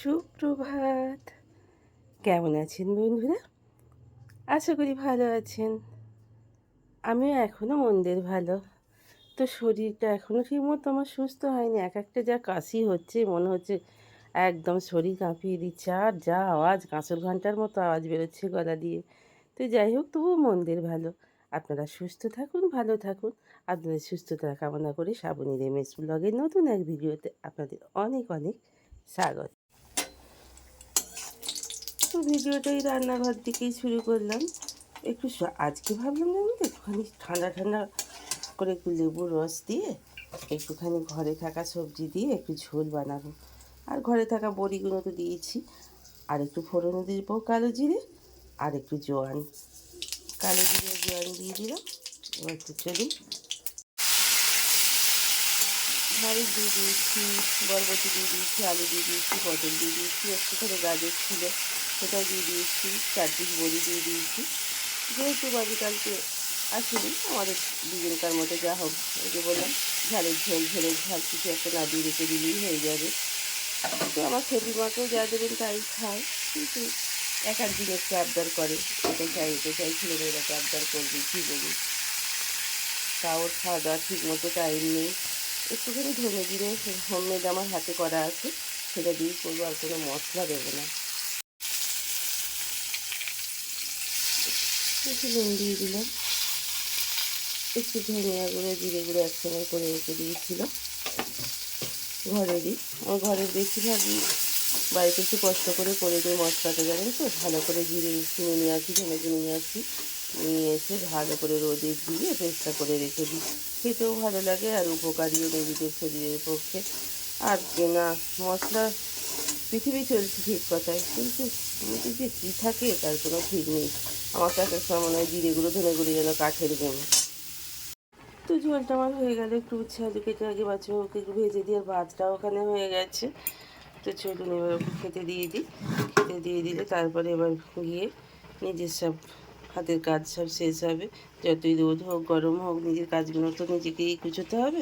সুপ্রভাত। কেমন আছেন বন্ধুরা? আশা করি ভালো আছেন। আমিও এখনও মন্দের ভালো। তো শরীরটা এখনও ঠিকমতো আমার সুস্থ হয়নি। একটা যা কাশি হচ্ছে, মনে হচ্ছে একদম শরীর কাঁপিয়ে দিচ্ছে। আর যা আওয়াজ, কাঁসর ঘণ্টার মতো আওয়াজ বেরোচ্ছে গলা দিয়ে। তো যাই হোক, তবুও মন্দের ভালো। আপনারা সুস্থ থাকুন, ভালো থাকুন। আপনাদের সুস্থতা কামনা করে শ্রাবণীর এমএস ব্লগের নতুন এক ভিডিওতে আপনাদের অনেক অনেক স্বাগত। তো ভিডিওটা এই রান্নাঘর থেকেই শুরু করলাম। একটু আজকে ভাবলাম জানেন তো, একটুখানি ঠান্ডা ঠান্ডা করে একটু লেবুর রস দিয়ে একটুখানি ঘরে থাকা সবজি দিয়ে একটু ঝোল বানাবো। আর ঘরে থাকা বড়িগুলো তো দিয়েছি। আর একটু ফোড়ন দিব কালো জিরে আর একটু জোয়ান, কালো জিরে জোয়ান দিয়ে দিলাম। এবার একটু চলুন, নারিক দিয়ে দিয়েছি, বরবটি দিয়ে দিয়েছি, আলু দিয়ে দিয়েছি, পটল দিয়ে দিয়েছি, একটুখানি গাজর ছিল সেটাও দিয়ে দিয়েছি, 4 পিস বড়ি দিয়ে দিয়েছি। যেহেতু কালকে আসেনি, আমাদের দুজনকার মতো যা হোক, ওই যে বললাম ঝালের ঝোল, ঝোলের ঝাল কিছু একটা না দিয়ে রেখে দিলেই হয়ে যাবে। তো আমার ছেলে মাকেও যা দেবেন তাই খায়, কিন্তু এক দিন একটু আবদার করে, এটা চাই, ছেলেমেয়েরাকে আবদার করবে কী বলি। তাও খাওয়া দাওয়া ঠিক মতো টাইম নেই। একটুখানি ধনে জিরে হোমমেড আমার হাতে করা আছে, সেটা দিয়েই করবো, আর কোনো মশলা দেবো না। একটু নুন দিয়ে দিলাম, একটু ধনিয়া গুঁড়ো জিরে গুঁড়ো একসঙ্গে করে রেখে দিয়েছিলাম ঘরেরই। আমার ঘরের বেশিরভাগই বাড়িতে একটু কষ্ট করে নিই মশলাটা, জানেন তো, ভালো করে জিরে কিনে নিয়ে আসি, ধনে কিনে নিয়ে আসি, নিয়ে এসে ভালো করে রোদে দিয়ে পেস্টটা করে রেখে দিই। খেতেও ভালো লাগে আর উপকারীও নিজেদের শরীরের পক্ষে। আর কেনা মশলা পৃথিবী চলছে ঠিক কথায়, কিন্তু মধ্যে যে কী থাকে তার কোনো ঠিক নেই। আমার কাছে সময় মনে হয় জিরেগুলো ধনে গুঁড়ো যেন কাঠের গুঁড়ো। তো ঝোলটা আমার হয়ে গেল, একটু উচ্ছে আলু কেটে আগে বাচ্চাকে একটু ভেজে দিয়ে, আর ভাতটাও ওখানে হয়ে গেছে। তো চলুন এবার ওকে খেতে দিয়ে দিই। খেতে দিয়ে দিলে তারপরে এবার গিয়ে নিজের সব হাতের কাজ সব শেষ হবে। যতই রোদ হোক গরম হোক, নিজের কাজগুলো তো নিজেকেই গুছোতে হবে।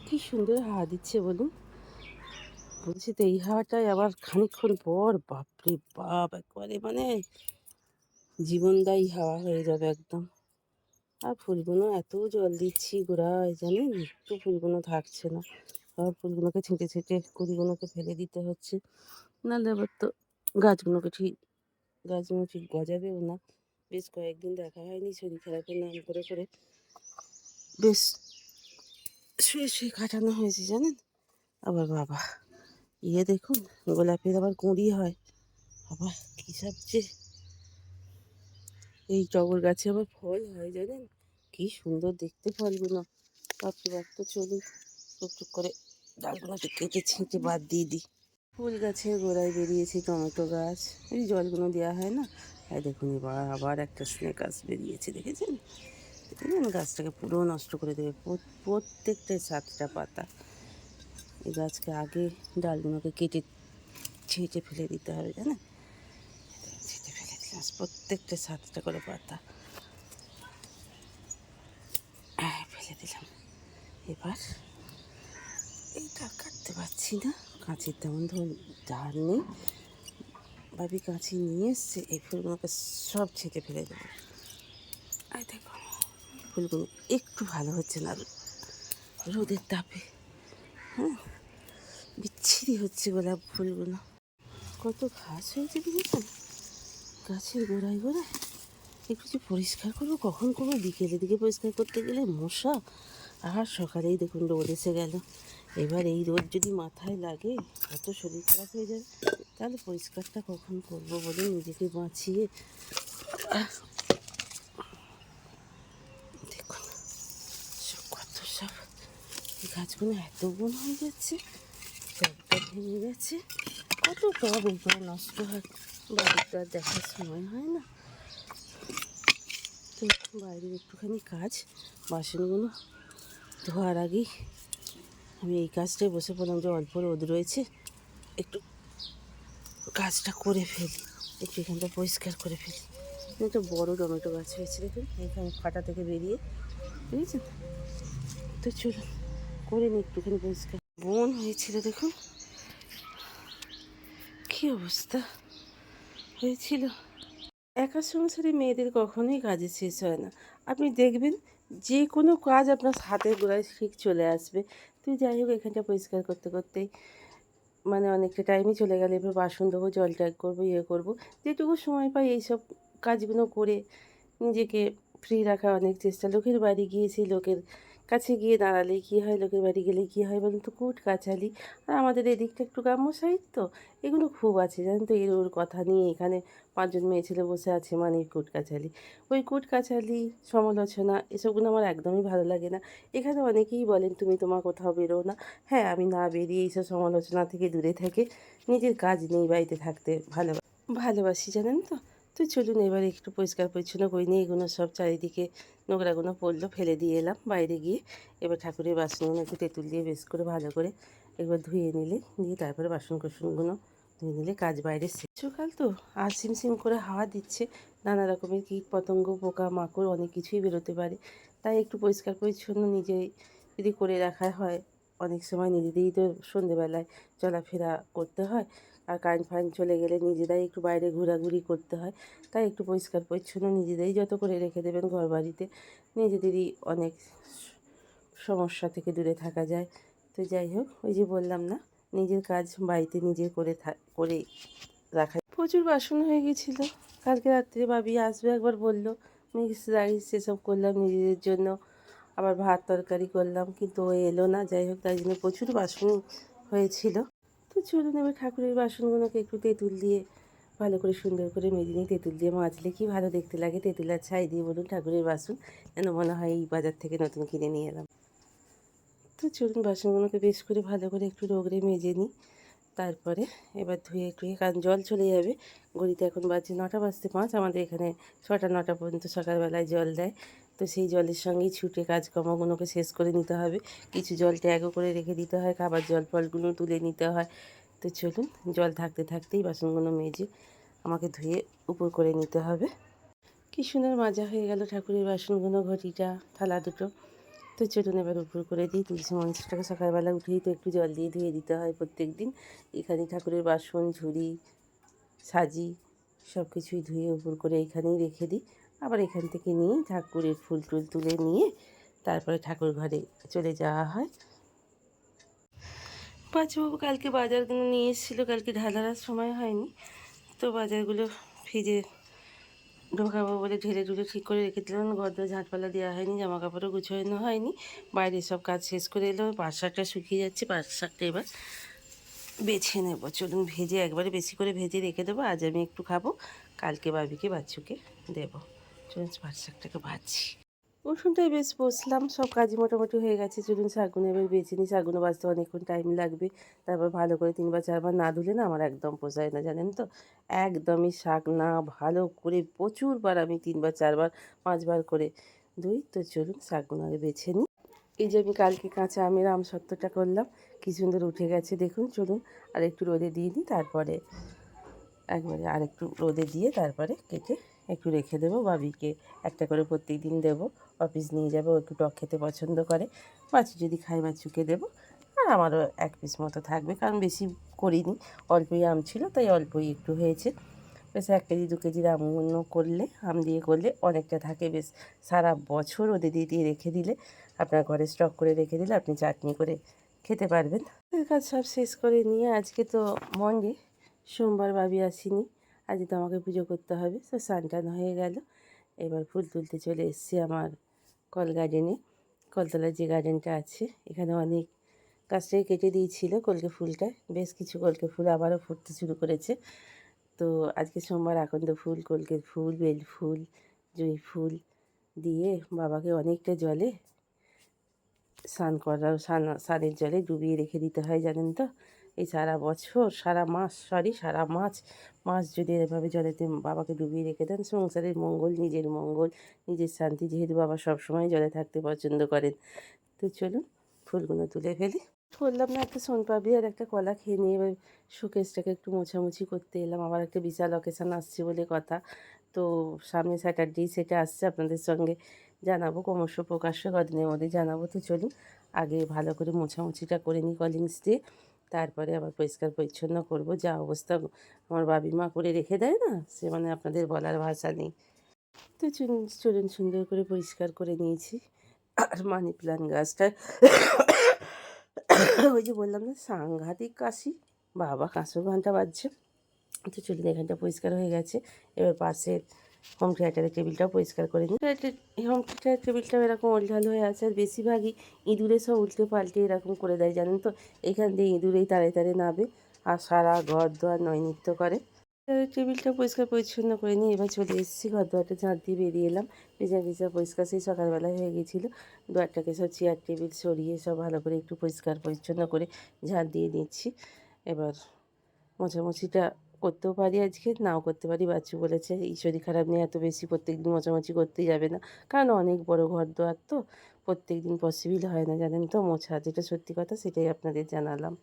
কী সুন্দর হাওয়া দিচ্ছে বলুন। বলছি তো, এই হাওয়াটাই আবার খানিকক্ষণ পর বাপরে বাপ, একবারে মানে জীবনদায়ী হাওয়া হয়ে যাবে একদম। আর ফুলগুলো এত জল দিচ্ছি গোড়ায়, জানেন, একটু ফুলগুলো থাকছে না। আবার ফুলগুলোকে ছেঁটে ছেঁটে কুড়িগুলোকে ফেলে দিতে হচ্ছে, নাহলে আবার তো গাছগুলো ঠিক গজাবেও না। বেশ কয়েকদিন দেখা হয়নি, শরীর খারাপের নাম করে করে বেশ শুয়ে শুয়ে কাটানো হয়েছে, জানেন। আবার বাবা, দেখুন, গোলাপের আবার কুঁড়ি হয়। আবার কী সব যে, এই টগর গাছে আবার ফল হয়, জানেন, কি সুন্দর দেখতে ফলগুলো। বাপরে বাপ। তো চলুন টুকটুক করে ডালগুলোকে কেটে ছেঁটে বাদ দিয়ে দিই। ফুল গাছের গোড়ায় বেরিয়েছে টমেটো গাছ, এই জলগুলো দেওয়া হয় না। আর দেখুন, এবার আবার একটা স্নেকাস বেরিয়েছে, দেখেছেন? দেখেছেন, গাছটাকে পুরো নষ্ট করে দেবে প্রত্যেকটা 7টা পাতা। এই গাছকে আগে ডালগুলোকে কেটে ছেঁটে ফেলে দিতে হবে, জানেন। ছেঁটে ফেলে দিলাম প্রত্যেকটা 7টা করে পাতা, ফেলে দিলাম। এবার এইটা কাটতে পারছি না, কাঁচির তেমন ধার নেই। ভাবি কাঁচি নিয়ে এসছে, এই ফুলগুলোকে সব ছেঁটে ফেলে দেবো। আর দেখুন, ফুলগুলো একটু ভালো হচ্ছে না রোদের তাপে। হ্যাঁ, বিচ্ছিরি হচ্ছে গোলাপ ফুলগুলো। কত ঘাস হয়েছে দেখেছেন গাছের গোড়ায় গোড়ায়। একটু যে পরিষ্কার করবো, কখন করবো? বিকেলের দিকে পরিষ্কার করতে গেলে মশা, আর সকালেই দেখুন রোদ এসে গেল। এবার এই রোদ যদি মাথায় লাগে, কত শরীর খারাপ হয়ে যাবে। তাহলে পরিষ্কারটা কখন করবো বলে নিজেকে বাঁচিয়ে। দেখুন সব কত সব, গাছগুলো এত গুণ হয়ে যাচ্ছে, টবটা ভেঙে গেছে। কত টব এইভাবে নষ্ট হয়, বাড়িতে আর দেখার সময় হয় না। তো বাইরের একটুখানি কাজ, বাসনগুলো ধোয়ার আগেই আমি এই কাজটাই বসে পড়লাম, যে অল্প রোদ রয়েছে, একটু কাজটা করে ফেলি, একটু এখানটা পরিষ্কার করে ফেলি। একটা বড় টমেটো গাছ হয়েছে, দেখুন এইখানে ফাটা থেকে বেরিয়ে, বুঝেছেন। তো চলুন করে নিই একটুখানি পরিষ্কার। বন হয়েছিল দেখুন, কি কী অবস্থা হয়েছিল। একা সংসারে মেয়েদের কখনোই কাজে শেষ হয় না। আপনি দেখবেন যে কোনো কাজ আপনার হাতের গোড়ায় ঠিক চলে আসবে। তুই যাই হোক এখানটা পরিষ্কার করতে করতেই মানে অনেকটা টাইমই চলে গেল। এবার বাসন ধোবো, জল ট্যাগ করবো, ইয়ে করবো। যেটুকু সময় পাই এইসব কাজগুলো করে নিজেকে ফ্রি রাখার অনেক চেষ্টা। লোকের বাড়ি গিয়েছি, লোকের কাছে গিয়ে দাঁড়ালেই কী হয়, লোকের বাড়ি গেলে কী হয় বলুন তো, কুটকাচালি। আর আমাদের এদিকটা একটু গ্রাম্য সাইড তো, এগুলো খুব আছে জানেন তো। এর ওর কথা নিয়ে এখানে ৫ জন মেয়ে ছেলে বসে আছে মানেই কুটকাচালি। ওই কুটকাচালি, সমালোচনা এসবগুলো আমার একদমই ভালো লাগে না। এখানে অনেকেই বলেন তুমি তোমার কোথাও বেরো না। হ্যাঁ, আমি না বেরিয়ে এইসব সমালোচনা থেকে দূরে থেকে নিজের কাজ নেই বাড়িতে থাকতে ভালোবাসি জানেন তো। তো চলুন এবার একটু পরিষ্কার পরিচ্ছন্ন করে নিয়ে এগুলো সব চারিদিকে নোংরাগুলো পড়লো, ফেলে দিয়ে এলাম বাইরে গিয়ে। এবার ঠাকুরের বাসনগুলো একটু তেঁতুল দিয়ে বেশ করে ভালো করে একবার ধুয়ে নিলে, দিয়ে তারপরে বাসন কোসনগুলো ধুয়ে নিলে কাজ বাইরে সকাল তো, আর সিম করে হাওয়া দিচ্ছে, নানা রকমের কীট পতঙ্গ, পোকা মাকড় অনেক কিছুই বেরোতে পারে। তাই একটু পরিষ্কার পরিচ্ছন্ন নিজেই যদি করে রাখা হয়, অনেক সময় নিজেদেরই তো সন্ধেবেলায় চলাফেরা করতে হয়, আর কারেন্ট ফারেন্ট চলে গেলে নিজেরাই একটু বাইরে ঘোরাঘুরি করতে হয়। তাই একটু পরিষ্কার পরিচ্ছন্ন নিজেদেরই যত করে রেখে দেবেন ঘর বাড়িতে, নিজেদেরই অনেক সমস্যা থেকে দূরে থাকা যায়। তো যাই হোক, ওই যে বললাম না, নিজের কাজ বাড়িতে নিজে করে রাখা। প্রচুর বাসন হয়ে গেছিলো। কালকে রাত্রে ভাবি আসবে একবার বললো, মিক্স রাইস সেসব করলাম নিজেদের জন্য, আবার ভাত তরকারি করলাম, কিন্তু ও এলো না। যাই হোক, তাই জন্য প্রচুর বাসন হয়েছিল। তো চলুন এবার ঠাকুরের বাসনগুলোকে একটু তেঁতুল দিয়ে ভালো করে সুন্দর করে মেজে নিই। তেঁতুল দিয়ে মাজলে কি ভালো দেখতে লাগে, তেঁতুল আর ছাই দিয়ে বলুন ঠাকুরের বাসন যেন মনে হয় এই বাজার থেকে নতুন কিনে নিয়ে এলাম। তো চলুন বাসনগুলোকে বেশ করে ভালো করে একটু রগড়ে মেজে নিই। তারপরে এবার ধুয়ে একটু, কারণ জল চলে যাবে। ঘড়িতে এখন বাজে 9টা বাজতে 5, আমাদের এখানে 6টা 9টা পর্যন্ত সকালবেলায় জল দেয়। তো সেই জলের সঙ্গেই ছুটে কাজকর্মগুলোকে শেষ করে নিতে হবে। কিছু জল ট্যাগও করে রেখে দিতে হয়, খাবার জল ফলগুলো তুলে নিতে হয়। তো চলুন, জল থাকতে থাকতেই বাসনগুলো মেজে আমাকে ধুয়ে উপর করে নিতে হবে। কী সুন্দর মাজা হয়ে গেল ঠাকুরের বাসনগুলো, ঘটিটা, থালা দুটো। তো চলুন এবার উপর করে দিই। তুলসী মঞ্চটাকে সকালবেলা উঠেই তো একটু জল দিয়ে ধুয়ে দিতে হয় প্রত্যেক দিন। এখানে ঠাকুরের বাসন, ঝুড়ি, সাজি সব কিছুই ধুয়ে উপর করে এইখানেই রেখে দিই। আবার এখান থেকে নিয়ে ঠাকুরের ফুল টুল তুলে নিয়ে তারপরে ঠাকুর ঘরে চলে যাওয়া হয়। বাচ্চাবাবু কালকে বাজারগুলো নিয়ে এসেছিলো, কালকে ঢালার সময় হয়নি, তো বাজারগুলো ফ্রিজে ঢোকাবো বলে ঢেলে ঢুলে ঠিক করে রেখে দিলাম। ঘরদোর ঝাঁটপালা দেওয়া হয়নি, জামা কাপড়ও গুছোনো হয়নি। বাইরে সব কাজ শেষ করে এলো, পাট শাকটা শুকিয়ে যাচ্ছে, পাট শাকটা এবার বেছে নেবো। চলুন ভেজে একবারে বেশি করে ভেজে রেখে দেবো, আজ আমি একটু খাবো, কালকে বাবিকে বাচ্চুকে দেবো। চলুন পাট শাকটাকে ভাজছি। উঠোনটায় বেশ বসলাম, সব কাজই মোটামুটি হয়ে গেছে। চলুন শাকগুলো এবার বেছে নিই। শাকগুলো বাছতে অনেকক্ষণ টাইম লাগবে। তারপর ভালো করে 3বার 4বার না ধুলে না আমার একদম পোষায় না জানেন তো। একদমই শাক না ভালো করে প্রচুরবার আমি 3বার 4বার 5বার করে ধুই। তো চলুন শাকগুলো আগে বেছে নিই। এই যে আমি কালকে কাঁচা আমের আমসত্ত্বটা করলাম, কী সুন্দর উঠে গেছে দেখুন। চলুন আর একটু রোদে দিয়ে দিই, তারপরে একবারে আরেকটু রোদে দিয়ে তারপরে কেটে একটু রেখে দেবো। বাবিকে একটা করে প্রত্যেক দিন দেবো, অফিস নিয়ে যাবো, ও একটু টক খেতে পছন্দ করে। বাচ্চু যদি খায় বাচ্চুকে দেবো, আর আমারও 1 পিস মতো থাকবে, কারণ বেশি করিনি, অল্পই আম ছিল তাই অল্পই একটু হয়েছে। বেশ 1 কেজি 2 কেজির আম দিয়ে করলে অনেকটা থাকে, বেশ সারা বছর ওদের দিয়ে রেখে দিলে, আপনার ঘরে স্টক করে রেখে দিলে আপনি চাটনি করে খেতে পারবেন। কাজ সব শেষ করে নিয়ে আজকে তো মন্ডে, সোমবার বাবি আসেনি, আজকে তো আমাকে পুজো করতে হবে। তো স্নান টান হয়ে গেল, এবার ফুল তুলতে চলে এসেছি আমার কল গার্ডেনে। কলতলার যে গার্ডেনটা আছে, এখানে অনেক গাছটাই কেটে দিয়েছিল কলকে ফুলটা, বেশ কিছু কলকে ফুল আবারও ফুটতে শুরু করেছে। তো আজকে সোমবার আকন্দ ফুল, কলকের ফুল, বেল ফুল, জুঁই ফুল দিয়ে বাবাকে অনেকটা জলে স্নানের জলে ডুবিয়ে রেখে দিতে হয় জানেন তো। এই সারা বছর, সারা মাস যদি এভাবে জলেতে বাবাকে ডুবিয়ে রেখে দেন, সংসারের মঙ্গল, নিজের শান্তি, যেহেতু বাবা সবসময় জলে থাকতে পছন্দ করেন। তো চলুন ফুলগুলো তুলে ফেলি। বললাম না, একটা সোনপাপড়ি আর একটা কলা খেয়ে নিয়ে এবার শোকেসটাকে একটু মোছামুছি করতে এলাম। আবার একটা বিশাল অকেশান আসছে বলে কথা। তো সামনে স্যাটারডেই সেটা আসছে, আপনাদের সঙ্গে জানাবো, ক্রমশ প্রকাশ্য কদিনের মধ্যে জানাবো। তো চলুন আগে ভালো করে মোছামুছিটা করে নিই কলিংস দিয়ে, তারপরে আবার পরিষ্কার পরিচ্ছন্ন করব। যা অবস্থা আমার বাবিমা করে রেখে দেয় না, সে মানে আপনাদের বলার ভাষা নেই। তো চলুন চলুন সুন্দর করে পরিষ্কার করে নিয়েছি। আর মানি প্ল্যান্ট গাছটা ওই যে বললাম না সাংঘাতিক কাশি, বাবা কাঁসর ঘন্টা বাজছে। তো চলুন এখানটা পরিষ্কার হয়ে গেছে। এবার পাশের হোম থিয়েটারের টেবিলটাও পরিষ্কার করে নিই। হোম থিয়েটারের টেবিলটাও এরকম ওলঢাল হয়ে আছে, আর বেশিরভাগই ইঁদুরে সব উল্টে পাল্টে এরকম করে দেয় জানেন তো। এখান দিয়ে ইঁদুরেই তাড়ে তাড়ে নাবে আর সারা ঘর দোয়ার নৈমিত্য করে। টেবিলটা পরিষ্কার পরিচ্ছন্ন করে নিয়ে এবার চলে এসেছি, ঘর দুয়ারটা ঝাঁট দিয়ে বেরিয়ে এলাম। ভিজা পরিষ্কার সেই সকালবেলায় হয়ে গেছিলো। দুয়ারটাকে সব চেয়ার টেবিল সরিয়ে সব ভালো করে একটু পরিষ্কার পরিচ্ছন্ন করে ঝাঁট দিয়ে নিচ্ছি। এবার মোছামুছিটা করতেও পারি আজকে, নাও করতে পারি। বাচ্চু বলেছে এই শরীর খারাপ নিয়ে এত বেশি প্রত্যেকদিন মোছামুছি করতেই যাবে না, কারণ অনেক বড় ঘর দুয়ার তো প্রত্যেকদিন পসিবল হয় না জানেন তো মোছা, যেটা সত্যি কথা সেটাই আপনাদের জানালাম।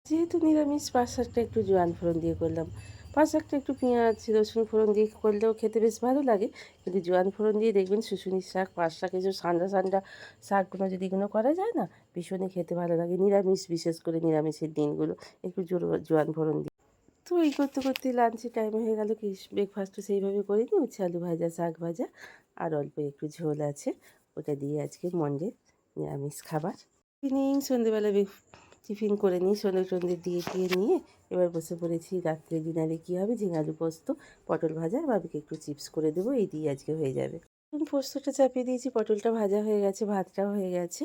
যেহেতু নিরামিষ পাঁচ শাকটা একটু জোয়ান ফোড়ন দিয়ে করলাম। পাঁচ শাকটা একটু পেঁয়াজ রসুন ফোড়ন দিয়ে করলেও খেতে বেশ ভালো লাগে, কিন্তু জোয়ান ফোড়ন দিয়ে দেখবেন শুশুনির শাক পাঁচ শাক এসব সান্ডা সান্ডা শাকগুলো যদি এগুলো করা যায় না, ভীষণই খেতে ভালো লাগে। নিরামিষ, বিশেষ করে নিরামিষের দিনগুলো একটু জোয়ান ফোড়ন দিয়ে। তো এই করতে করতে লাঞ্চের টাইম হয়ে গেল। কি ব্রেকফাস্টও সেইভাবে করিনি, উচ্ছে আলু ভাজা, শাক ভাজা আর অল্প একটু ঝোল আছে, ওটা দিয়ে আজকে মন্ডে নিরামিষ খাবার। ইভিনিং সন্ধ্যেবেলা টিফিন করে নিই, সন্ধে টন্ধে দিয়ে নিয়ে এবার বসে পড়েছি। রাত্রে ডিনারে কী হবে, ঝিঙে আলু পোস্ত, পটল ভাজা, আর বাবিকে একটু চিপস করে দেবো, এই দিয়ে আজকে হয়ে যাবে। পোস্তটা চাপিয়ে দিয়েছি, পটলটা ভাজা হয়ে গেছে, ভাতটাও হয়ে গেছে।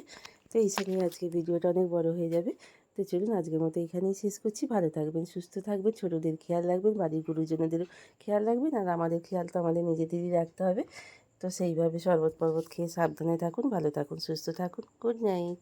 তো এই সঙ্গে আজকে ভিডিওটা অনেক বড় হয়ে যাবে। তো চলুন আজকের মতো এখানেই শেষ করছি। ভালো থাকবেন, সুস্থ থাকবেন, ছোটোদের খেয়াল রাখবেন, বাড়ির গুরুজনদেরও খেয়াল রাখবেন, আর আমাদের খেয়াল তো আমাদের নিজেদেরই রাখতে হবে। তো সেইভাবে শরবত খেয়ে সাবধানে থাকুন, ভালো থাকুন, সুস্থ থাকুন। Good night.